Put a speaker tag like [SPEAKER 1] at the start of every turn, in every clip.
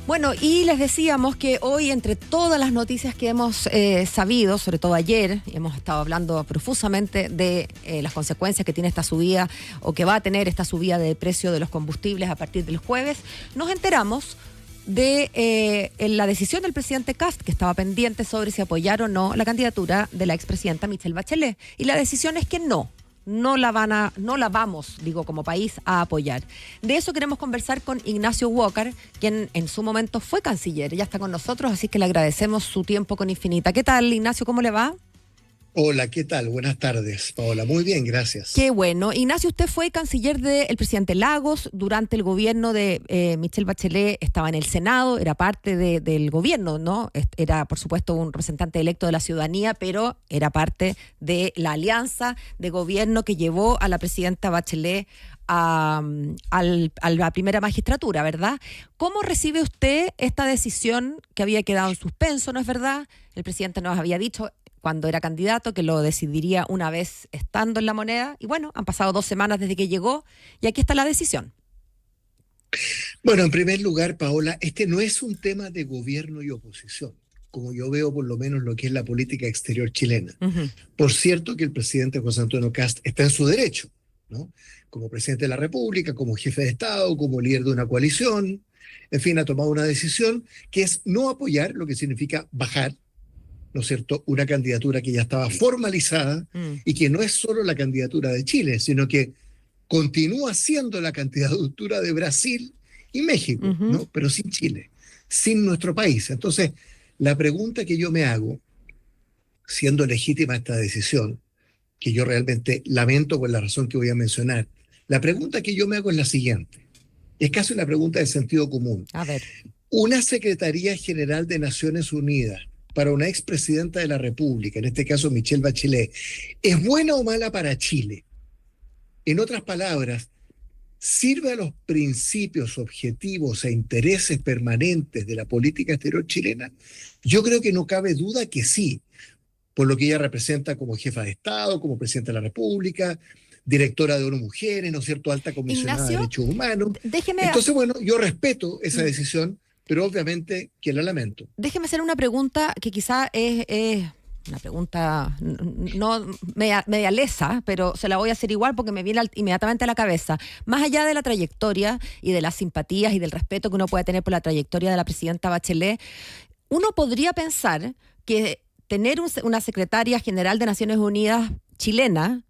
[SPEAKER 1] Bueno, y les decíamos que hoy, entre todas las noticias que hemos sabido, sobre todo ayer, hemos estado hablando profusamente de las consecuencias que tiene esta subida o que va a tener esta subida de precio de los combustibles a partir del jueves, nos enteramos de la decisión del presidente Kast, que estaba pendiente sobre si apoyar o no la candidatura de la expresidenta Michelle Bachelet. Y la decisión es que no la vamos, como país, a apoyar. De eso queremos conversar con Ignacio Walker, quien en su momento fue canciller. Ya está con nosotros, así que le agradecemos su tiempo con Infinita. ¿Qué tal, Ignacio? ¿Cómo le va?
[SPEAKER 2] Hola, ¿qué tal? Buenas tardes, Paola. Muy bien, gracias.
[SPEAKER 1] Qué bueno. Ignacio, usted fue canciller del presidente Lagos durante el gobierno de Michelle Bachelet, estaba en el Senado, era parte del gobierno, ¿no? Era, por supuesto, un representante electo de la ciudadanía, pero era parte de la alianza de gobierno que llevó a la presidenta Bachelet a la primera magistratura, ¿verdad? ¿Cómo recibe usted esta decisión que había quedado en suspenso, no es verdad? El presidente nos había dicho cuando era candidato que lo decidiría una vez estando en la moneda, y bueno, han pasado 2 semanas desde que llegó y aquí está la decisión.
[SPEAKER 2] Bueno, en primer lugar, Paola, este no es un tema de gobierno y oposición, como yo veo por lo menos lo que es la política exterior chilena.
[SPEAKER 1] Uh-huh.
[SPEAKER 2] Por cierto que el presidente José Antonio Kast está en su derecho, ¿no? Como presidente de la República, como jefe de Estado, como líder de una coalición, en fin, ha tomado una decisión que es no apoyar, lo que significa bajar, ¿no es cierto?, una candidatura que ya estaba formalizada y que no es solo la candidatura de Chile, sino que continúa siendo la candidatura de Brasil y México,
[SPEAKER 1] Uh-huh.
[SPEAKER 2] ¿no? Pero sin Chile, sin nuestro país. Entonces, la pregunta que yo me hago, siendo legítima esta decisión, que yo realmente lamento por la razón que voy a mencionar, la pregunta que yo me hago es la siguiente. Es casi una pregunta de sentido común.
[SPEAKER 1] A ver.
[SPEAKER 2] Una Secretaría General de Naciones Unidas para una expresidenta de la República, en este caso Michelle Bachelet, ¿es buena o mala para Chile? En otras palabras, ¿sirve a los principios, objetivos e intereses permanentes de la política exterior chilena? Yo creo que no cabe duda que sí, por lo que ella representa como jefa de Estado, como presidenta de la República, directora de ONU Mujeres, ¿no es cierto?, alta comisionada de derechos humanos. Entonces, bueno, yo respeto esa decisión, pero obviamente que la lamento.
[SPEAKER 1] Déjeme hacer una pregunta que quizá es una pregunta no media lesa, pero se la voy a hacer igual porque me viene inmediatamente a la cabeza. Más allá de la trayectoria y de las simpatías y del respeto que uno puede tener por la trayectoria de la presidenta Bachelet, uno podría pensar que tener una secretaria general de Naciones Unidas chilena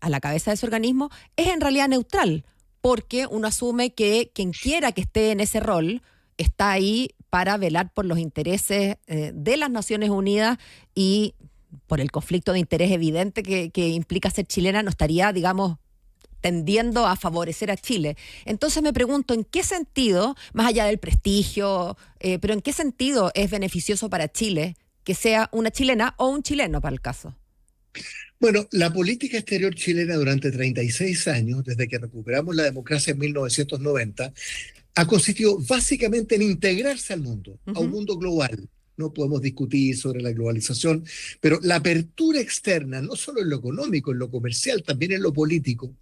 [SPEAKER 1] a la cabeza de ese organismo es en realidad neutral, porque uno asume que quien quiera que esté en ese rol está ahí para velar por los intereses de las Naciones Unidas y por el conflicto de interés evidente que implica ser chilena, no estaría, tendiendo a favorecer a Chile. Entonces me pregunto, ¿en qué sentido, más allá del prestigio, pero en qué sentido es beneficioso para Chile que sea una chilena o un chileno para el caso?
[SPEAKER 2] Bueno, la política exterior chilena durante 36 años, desde que recuperamos la democracia en 1990, ha consistido básicamente en integrarse al mundo, a un mundo global. No podemos discutir sobre la globalización, pero la apertura externa, no solo en lo económico, en lo comercial, también en lo político,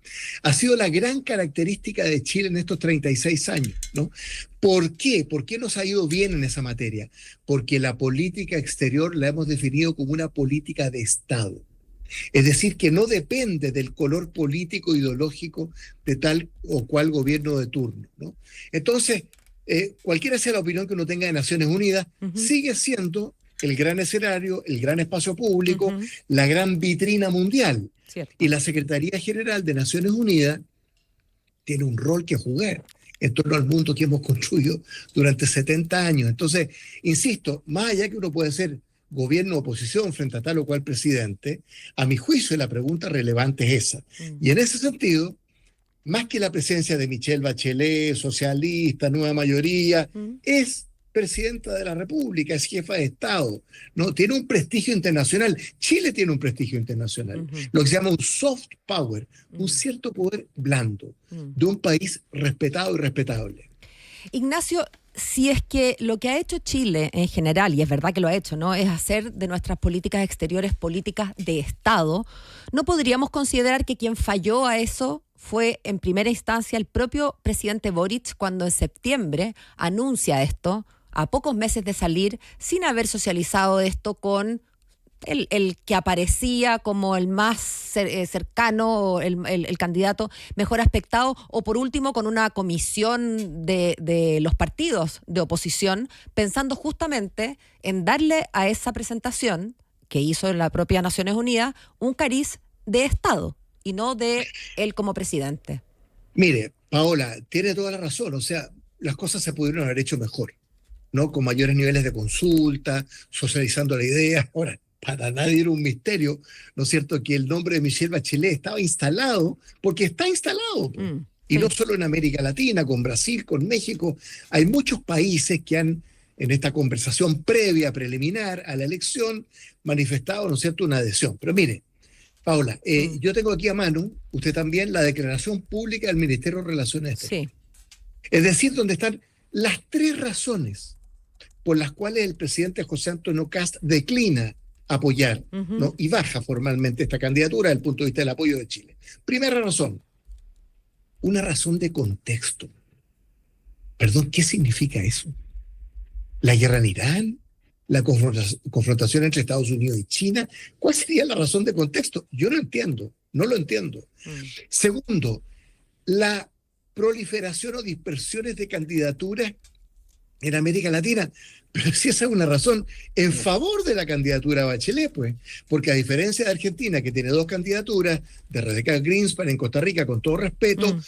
[SPEAKER 2] ha sido la gran característica de Chile en estos 36 años, ¿no? ¿Por qué? ¿Por qué nos ha ido bien en esa materia? Porque la política exterior la hemos definido como una política de Estado. Es decir, que no depende del color político ideológico de tal o cual gobierno de turno, ¿no? Entonces, cualquiera sea la opinión que uno tenga de Naciones Unidas, sigue siendo el gran escenario, el gran espacio público, la gran vitrina mundial.
[SPEAKER 1] Cierto.
[SPEAKER 2] Y la Secretaría General de Naciones Unidas tiene un rol que jugar en torno al mundo que hemos construido durante 70 años. Entonces, insisto, más allá que uno puede ser gobierno o oposición frente a tal o cual presidente, a mi juicio la pregunta relevante es esa. Y en ese sentido, más que la presencia de Michelle Bachelet, socialista, nueva mayoría, es presidenta de la República, es jefa de Estado, ¿no? Tiene un prestigio internacional. Chile tiene un prestigio internacional, lo que se llama un soft power, un cierto poder blando, de un país respetado y respetable.
[SPEAKER 1] Ignacio, si es que lo que ha hecho Chile en general, y es verdad que lo ha hecho, ¿no?, es hacer de nuestras políticas exteriores políticas de Estado, ¿no podríamos considerar que quien falló a eso fue en primera instancia el propio presidente Boric cuando en septiembre anuncia esto, a pocos meses de salir, sin haber socializado esto con el que aparecía como el más cercano, el candidato mejor aspectado, o por último con una comisión de los partidos de oposición, pensando justamente en darle a esa presentación que hizo en la propia Naciones Unidas un cariz de Estado y no de él como presidente.
[SPEAKER 2] Mire, Paola, tiene toda la razón, o sea, las cosas se pudieron haber hecho mejor, ¿no? Con mayores niveles de consulta, socializando la idea. Ahora, para nadie era un misterio, ¿no es cierto?, que el nombre de Michelle Bachelet estaba instalado, porque está instalado, pues. Y
[SPEAKER 1] Sí.
[SPEAKER 2] no solo en América Latina, con Brasil, con México, hay muchos países que han, en esta conversación previa, preliminar a la elección, manifestado, ¿no es cierto?, una adhesión. Pero mire, Paula, yo tengo aquí a mano, usted también, la declaración pública del Ministerio de Relaciones Exteriores.
[SPEAKER 1] Sí.
[SPEAKER 2] Es decir, donde están las 3 razones por las cuales el presidente José Antonio Kast declina apoyar, ¿no? Y baja formalmente esta candidatura desde el punto de vista del apoyo de Chile. Primera razón, una razón de contexto. Perdón, ¿qué significa eso? ¿La guerra en Irán? ¿La confrontación entre Estados Unidos y China? ¿Cuál sería la razón de contexto? Yo no entiendo, no lo entiendo. Segundo, la proliferación o dispersiones de candidaturas en América Latina. Pero si esa es una razón en favor de la candidatura de Bachelet, pues, porque a diferencia de Argentina, que tiene 2 candidaturas, de Rebeca Grynspan en Costa Rica, con todo respeto,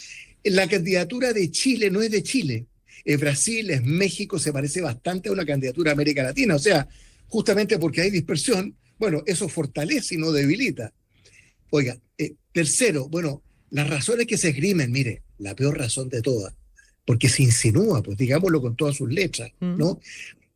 [SPEAKER 2] la candidatura de Chile no es de Chile, es Brasil, es México, se parece bastante a una candidatura de América Latina, o sea, justamente porque hay dispersión, bueno, eso fortalece y no debilita. Oiga, tercero, bueno, las razones que se esgrimen, mire, la peor razón de todas, porque se insinúa, pues digámoslo con todas sus letras, ¿no?,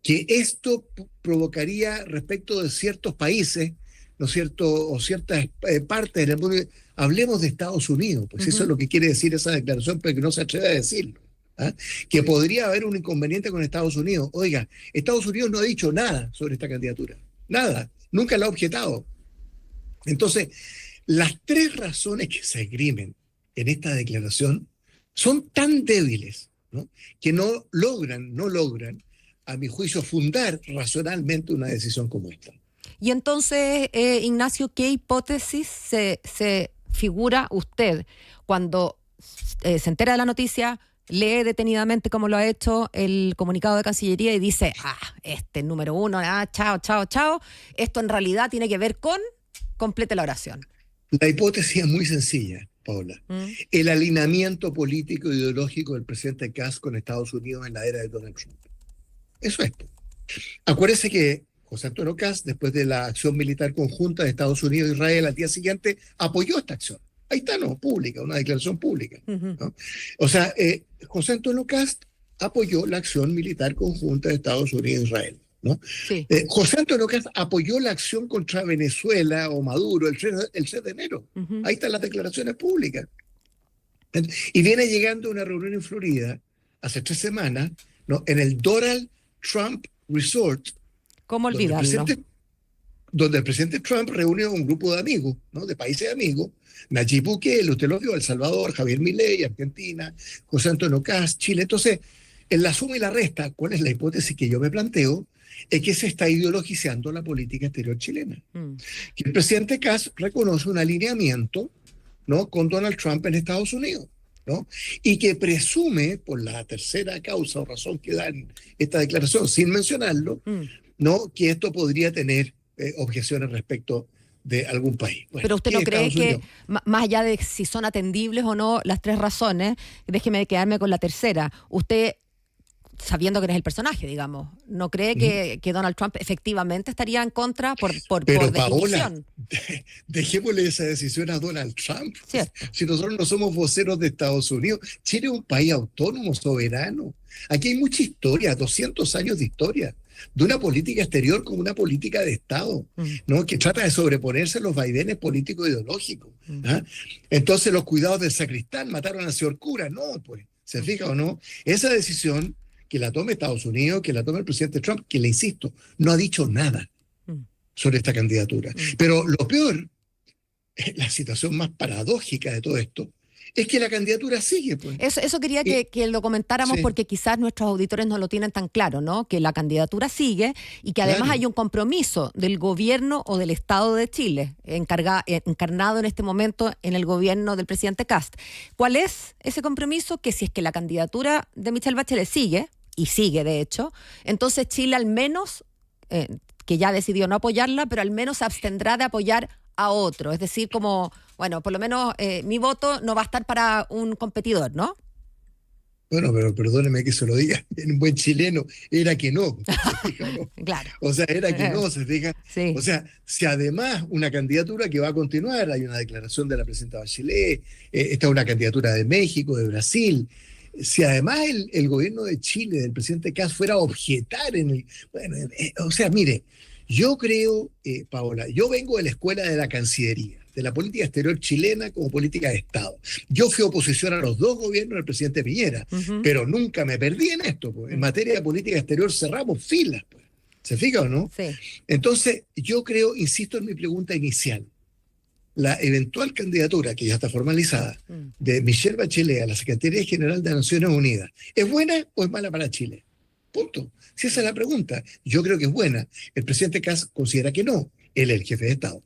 [SPEAKER 2] que esto provocaría respecto de ciertos países, ¿no es cierto?, o ciertas partes del mundo. Hablemos de Estados Unidos, pues eso es lo que quiere decir esa declaración, pero que no se atreve a decirlo. Que podría haber un inconveniente con Estados Unidos. Oiga, Estados Unidos no ha dicho nada sobre esta candidatura, nada, nunca la ha objetado. Entonces, las 3 razones que se esgrimen en esta declaración son tan débiles, ¿no?, que no logran, a mi juicio, fundar racionalmente una decisión como esta.
[SPEAKER 1] Y entonces, Ignacio, ¿qué hipótesis se figura usted cuando se entera de la noticia, lee detenidamente, como lo ha hecho, el comunicado de Cancillería y dice, número 1, chao, esto en realidad tiene que ver con, complete la oración?
[SPEAKER 2] La hipótesis es muy sencilla, Paula. El alineamiento político e ideológico del presidente Kast con Estados Unidos en la era de Donald Trump. Eso es. Acuérdese que José Antonio Kast, después de la acción militar conjunta de Estados Unidos e Israel al día siguiente, apoyó esta acción. Ahí está, ¿no?, pública, una declaración pública, ¿no? O sea, José Antonio Kast apoyó la acción militar conjunta de Estados Unidos e Israel, ¿no?
[SPEAKER 1] Sí.
[SPEAKER 2] José Antonio Kast apoyó la acción contra Venezuela o Maduro el 6 de enero. Ahí están las declaraciones públicas. Y viene llegando a una reunión en Florida hace 3 semanas, ¿no?, en el Donald Trump Resort.
[SPEAKER 1] ¿Cómo olvidarlo?
[SPEAKER 2] Donde el presidente Trump reúne a un grupo de amigos, ¿no?, de países amigos, Nayib Bukele, usted lo vio, El Salvador, Javier Milei, Argentina, José Antonio Kast, Chile. Entonces, en la suma y la resta, ¿cuál es la hipótesis que yo me planteo? Es que se está ideologizando la política exterior chilena. Que el presidente Kast reconoce un alineamiento, ¿no?, con Donald Trump en Estados Unidos, ¿no?, y que presume, por la tercera causa o razón que da en esta declaración, sin mencionarlo, ¿no?, que esto podría tener objeciones respecto de algún país. Bueno,
[SPEAKER 1] pero usted no cree que, más allá de si son atendibles o no las 3 razones, déjeme quedarme con la tercera, usted, sabiendo que eres el personaje, digamos, ¿no cree que Donald Trump efectivamente estaría en contra por
[SPEAKER 2] Pero
[SPEAKER 1] definición?
[SPEAKER 2] Paola, dejémosle esa decisión a Donald Trump.
[SPEAKER 1] Cierto.
[SPEAKER 2] Si nosotros no somos voceros de Estados Unidos, Chile es un país autónomo, soberano. Aquí hay mucha historia, 200 años de historia, de una política exterior como una política de Estado, ¿no?, que trata de sobreponerse a los vaivenes políticos e ideológicos. Entonces, los cuidados del sacristán mataron al señor cura. No, pues, ¿se fija o no? Esa decisión que la tome Estados Unidos, que la tome el presidente Trump, que le insisto, no ha dicho nada sobre esta candidatura. Pero lo peor, la situación más paradójica de todo esto, es que la candidatura sigue, pues.
[SPEAKER 1] Eso quería que lo comentáramos,
[SPEAKER 2] Sí.
[SPEAKER 1] porque quizás nuestros auditores no lo tienen tan claro, ¿no? Que la candidatura sigue y que además
[SPEAKER 2] Claro.
[SPEAKER 1] hay un compromiso del gobierno o del Estado de Chile, encarnado en este momento en el gobierno del presidente Kast. ¿Cuál es ese compromiso? Que si es que la candidatura de Michelle Bachelet sigue, y sigue de hecho, entonces Chile al menos, que ya decidió no apoyarla, pero al menos se abstendrá de apoyar a otro. Es decir, como, bueno, por lo menos mi voto no va a estar para un competidor, ¿no?
[SPEAKER 2] Bueno, pero perdóneme que se lo diga en un buen chileno, era que no, ¿se fija o no?
[SPEAKER 1] Claro.
[SPEAKER 2] O sea, era que no, se fija.
[SPEAKER 1] Sí.
[SPEAKER 2] O sea, si además una candidatura que va a continuar, hay una declaración de la presidenta Bachelet, está una candidatura de México, de Brasil. Si además el gobierno de Chile, del presidente Kast, fuera a objetar en el. Bueno, o sea, mire, yo creo, Paola, yo vengo de la escuela de la Cancillería, de la política exterior chilena como política de Estado. Yo fui oposición a los dos gobiernos del presidente Piñera,
[SPEAKER 1] Ujú.
[SPEAKER 2] pero nunca me perdí en esto, pues. En materia de política exterior cerramos filas, pues. ¿Se fija o no?
[SPEAKER 1] Sí.
[SPEAKER 2] Entonces, yo creo, insisto en mi pregunta inicial, la eventual candidatura, que ya está formalizada, de Michelle Bachelet a la Secretaría General de Naciones Unidas, ¿es buena o es mala para Chile? Punto. Si esa es la pregunta, yo creo que es buena. El presidente Kast considera que no. Él es el jefe de Estado.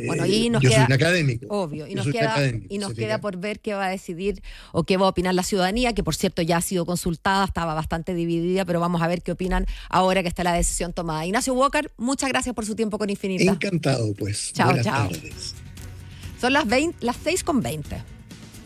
[SPEAKER 1] Bueno, y nos
[SPEAKER 2] Yo soy
[SPEAKER 1] queda,
[SPEAKER 2] un académico.
[SPEAKER 1] obvio, y
[SPEAKER 2] Yo
[SPEAKER 1] nos
[SPEAKER 2] soy un
[SPEAKER 1] queda,
[SPEAKER 2] académico,
[SPEAKER 1] y nos
[SPEAKER 2] ¿se
[SPEAKER 1] queda
[SPEAKER 2] fija?
[SPEAKER 1] por ver qué va a decidir o qué va a opinar la ciudadanía, que por cierto ya ha sido consultada, estaba bastante dividida, pero vamos a ver qué opinan ahora que está la decisión tomada. Ignacio Walker, muchas gracias por su tiempo con Infinita.
[SPEAKER 2] Encantado, pues.
[SPEAKER 1] Chao,
[SPEAKER 2] Buenas
[SPEAKER 1] chao.
[SPEAKER 2] tardes.
[SPEAKER 1] Son las 6:20.